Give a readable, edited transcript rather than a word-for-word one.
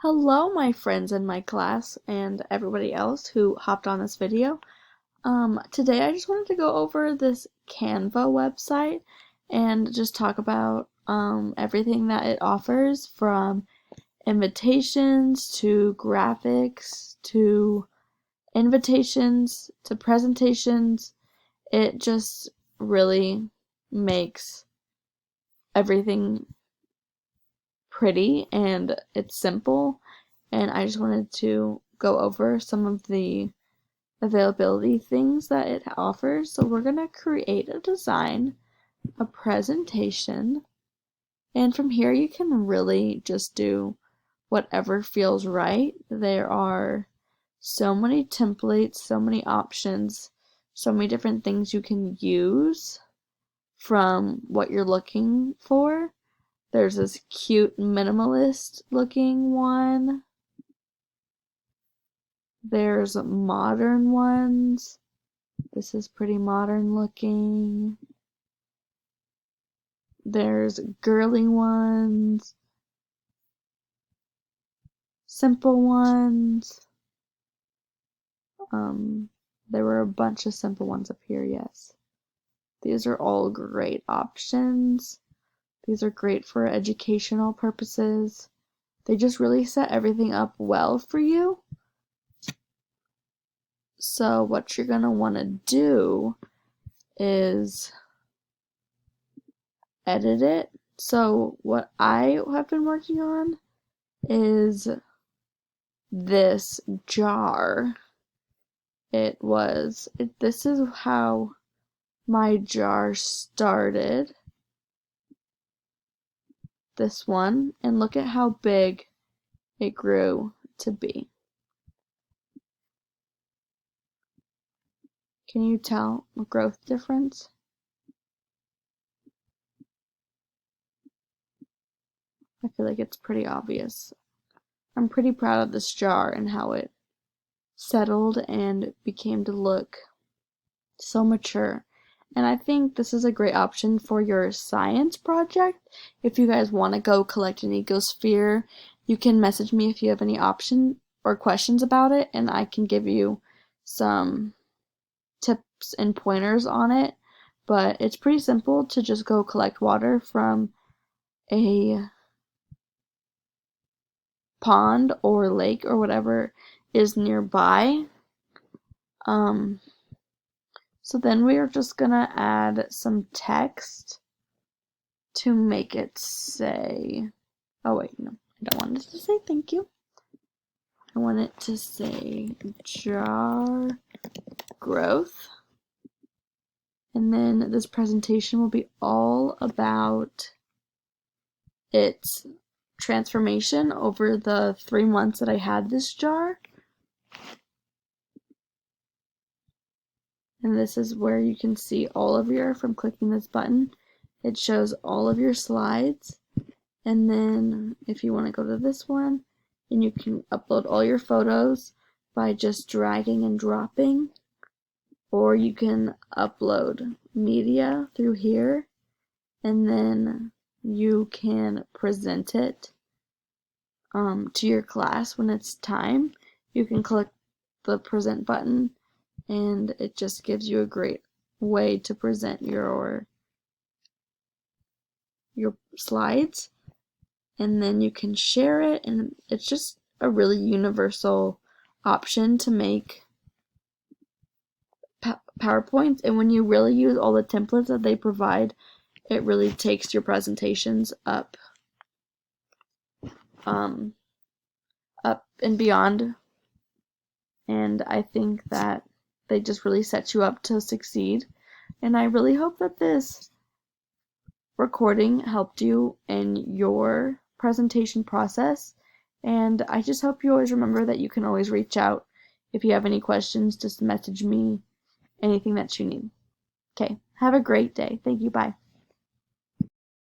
Hello, my friends in my class and everybody else who hopped on this video. Today I just wanted to go over this Canva website and just talk about everything that it offers, from invitations to graphics to invitations to presentations. It just really makes everything pretty and it's simple, and I just wanted to go over some of the availability things that it offers. So we're going to create a design, a presentation, and from here you can really just do whatever feels right. There are so many templates, so many options, so many different things you can use from what you're looking for. There's this cute minimalist looking one. There's modern ones. This is pretty modern looking. There's girly ones. Simple ones. There were a bunch of simple ones up here, yes. These are all great options. These are great for educational purposes. They just really set everything up well for you. So what you're going to want to do is edit it. So what I have been working on is this jar. This is how my jar started. This one, and look at how big it grew to be. Can you tell the growth difference? I feel like it's pretty obvious. I'm pretty proud of this jar and how it settled and became to look so mature. And I think this is a great option for your science project. If you guys want to go collect an ecosphere, you can message me if you have any option or questions about it, and I can give you some tips and pointers on it. But it's pretty simple to just go collect water from a pond or lake or whatever is nearby. So then we are just gonna add some text to make it say, oh wait, no, I don't want it to say thank you. I want it to say jar growth. And then this presentation will be all about its transformation over the 3 months that I had this jar. And this is where you can see all of from clicking this button, it shows all of your slides. And then if you want to go to this one, and you can upload all your photos by just dragging and dropping, or you can upload media through here, and then you can present it to your class when it's time. You can click the present button, and it just gives you a great way to present your slides. And then you can share it, and it's just a really universal option to make PowerPoints. And when you really use all the templates that they provide, it really takes your presentations up and beyond. And I think that they just really set you up to succeed. And I really hope that this recording helped you in your presentation process. And I just hope you always remember that you can always reach out if you have any questions. Just message me anything that you need. Okay, have a great day. Thank you. Bye.